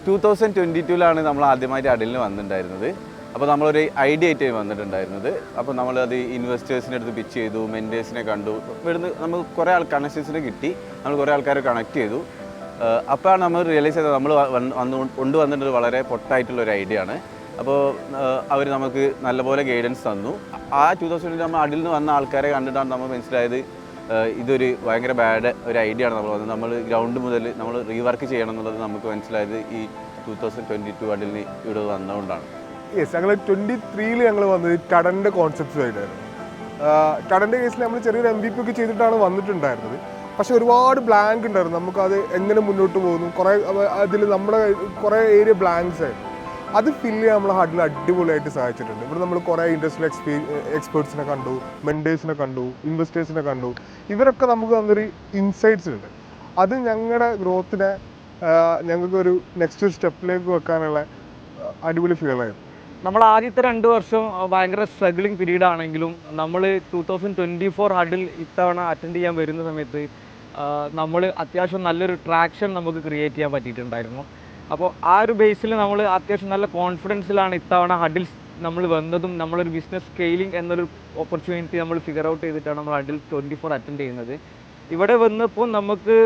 2022 നമ്മൾ ആദ്യമായിട്ട് അഡിലിന് വന്നിട്ടുണ്ടായിരുന്നത്. അപ്പോൾ നമ്മളൊരു ഐഡിയ ആയിട്ട് വന്നിട്ടുണ്ടായിരുന്നത്. അപ്പോൾ നമ്മളത് ഇൻവെസ്റ്റേഴ്സിൻ്റെ അടുത്ത് പിച്ച് ചെയ്തു, മെൻറ്റേഴ്സിനെ കണ്ടു. ഇവിടുന്ന് നമുക്ക് കുറേ കണക്ഷൻസിനെ കിട്ടി, നമ്മൾ കുറേ ആൾക്കാരെ കണക്ട് ചെയ്തു. അപ്പോഴാണ് നമ്മൾ റിയലൈസ് ചെയ്തത് നമ്മൾ കൊണ്ടുവന്നിട്ടൊരു വളരെ പൊട്ടായിട്ടുള്ളൊരു ഐഡിയ ആണ്. അപ്പോൾ അവർ നമുക്ക് നല്ലപോലെ ഗൈഡൻസ് തന്നു. ആ 2020 നമ്മൾ അഡിൽ നിന്ന് വന്ന ആൾക്കാരെ കണ്ടിട്ടാണ് നമ്മൾ മനസ്സിലായത് ഇതൊരു ഭയങ്കര ബാഡ് ഒരു ഐഡിയ ആണ്. നമ്മൾ ഗ്രൗണ്ട് മുതൽ നമ്മൾ റീവർക്ക് ചെയ്യണം എന്നുള്ളത് നമുക്ക് മനസ്സിലായത് ഈ 2022 അഡിലിന് ഇവിടെ വന്നതുകൊണ്ടാണ്. യെസ്, ഞങ്ങൾ 23-ൽ ഞങ്ങൾ വന്നത് ടഡൻ്റെ കോൺസെപ്റ്റ്സുമായിട്ടായിരുന്നു. ടഡൻ്റെ കേസിൽ നമ്മൾ ചെറിയൊരു MVP ഒക്കെ ചെയ്തിട്ടാണ് വന്നിട്ടുണ്ടായിരുന്നത്. പക്ഷെ ഒരുപാട് ബ്ലാങ്ക് ഉണ്ടായിരുന്നു, നമുക്കത് എങ്ങനെ മുന്നോട്ട് പോകുന്നു, കുറേ അതിൽ നമ്മുടെ കുറേ ഏരിയ ബ്ലാങ്ക്സ് ആയിരുന്നു. അത് ഫില്ല് ചെയ്യാൻ നമ്മൾ ഹഡിൽ അടിപൊളിയായിട്ട് സഹായിച്ചിട്ടുണ്ട്. ഇവിടെ നമ്മൾ കുറേ ഇൻഡസ്ട്രിയൽ എക്സ്പേർട്സിനെ കണ്ടു, മെൻറ്റേഴ്സിനെ കണ്ടു, ഇൻവെസ്റ്റേഴ്സിനെ കണ്ടു. ഇവരൊക്കെ നമുക്ക് തന്നൊരു ഇൻസൈറ്റ്സ് ഉണ്ട്. അത് ഞങ്ങളുടെ ഗ്രോത്തിനെ ഞങ്ങൾക്കൊരു നെക്സ്റ്റ് സ്റ്റെപ്പിലേക്ക് വെക്കാനുള്ള അടിപൊളി ഫീലായിരുന്നു. നമ്മൾ ആദ്യത്തെ 2 വർഷം ഭയങ്കര സ്ട്രഗ്ലിംഗ് പീരീഡ് ആണെങ്കിലും നമ്മൾ 2024 ഹഡിൽ ഇത്തവണ അറ്റൻഡ് ചെയ്യാൻ വരുന്ന സമയത്ത് നമ്മൾ അത്യാവശ്യം നല്ലൊരു ട്രാക്ഷൻ നമുക്ക് ക്രിയേറ്റ് ചെയ്യാൻ പറ്റിയിട്ടുണ്ടായിരുന്നു. അപ്പോൾ ആ ഒരു ബേസിൽ നമ്മൾ അത്യാവശ്യം നല്ല കോൺഫിഡൻസിലാണ് ഇത്തവണ ഹഡിൽ നമ്മൾ വന്നതും. നമ്മളൊരു ബിസിനസ് സ്കെയിലിംഗ് എന്നൊരു ഓപ്പർച്യൂണിറ്റി നമ്മൾ ഫിഗർ ഔട്ട് ചെയ്തിട്ടാണ് നമ്മൾ ഹഡിൽ 24 അറ്റൻഡ് ചെയ്യുന്നത്. ഇവിടെ വന്നപ്പോൾ നമുക്ക്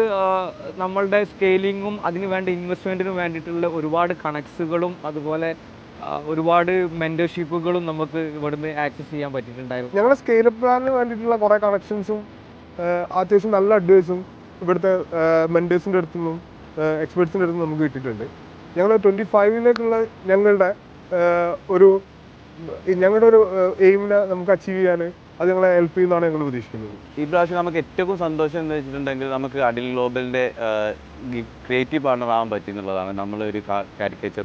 നമ്മളുടെ സ്കെയിലിങ്ങും അതിന് വേണ്ട ഇൻവെസ്റ്റ്മെൻറ്റിനും വേണ്ടിയിട്ടുള്ള ഒരുപാട് കണക്ട്സുകളും അതുപോലെ ഒരുപാട് മെൻറ്റർഷിപ്പുകളും നമുക്ക് ഇവിടുന്ന് ആക്സസ് ചെയ്യാൻ പറ്റിയിട്ടുണ്ടായിരുന്നു. ഞങ്ങളുടെ സ്കെയിലപ്പ് പ്ലാനിന് വേണ്ടിയിട്ടുള്ള കുറേ കണക്ഷൻസും അത്യാവശ്യം നല്ല അഡ്വൈസും ഇവിടുത്തെ മെൻറ്റേഴ്സിൻ്റെ അടുത്തു നിന്നും എക്സ്പേർട്സിൻ്റെ അടുത്ത് നമുക്ക് കിട്ടിയിട്ടുണ്ട്. ഞങ്ങൾ 25-ലേക്കുള്ള ഞങ്ങളുടെ ഒരു എയിമിനെ നമുക്ക് അച്ചീവ് ചെയ്യാൻ അത് ഞങ്ങളെ ഹെൽപ്പ് ചെയ്യുന്നതാണ് ഞങ്ങൾ പ്രതീക്ഷിക്കുന്നത്. ഈ പ്രാവശ്യം നമുക്ക് ഏറ്റവും സന്തോഷം എന്ന് വെച്ചിട്ടുണ്ടെങ്കിൽ നമുക്ക് അഡിൽ ഗ്ലോബലിൻ്റെ ക്രിയേറ്റീവ് പാർട്ണർ ആവാൻ പറ്റി എന്നുള്ളതാണ്. നമ്മളൊരു കാരിക്കേച്ചർ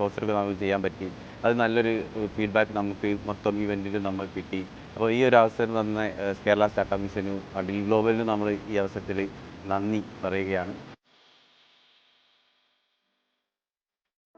പോസ്റ്ററൊക്കെ നമുക്ക് ചെയ്യാൻ പറ്റി. അത് നല്ലൊരു ഫീഡ്ബാക്ക് നമുക്ക് മൊത്തം ഇവൻറ്റിൽ നമുക്ക് കിട്ടി. അപ്പോൾ ഈ ഒരു അവസരം തന്ന കേരള സ്റ്റാർട്ടപ്പ് മിഷനും അഡിൽ ഗ്ലോബലിനും നമ്മൾ ഈ അവസരത്തിൽ നന്ദി പറയുകയാണ്.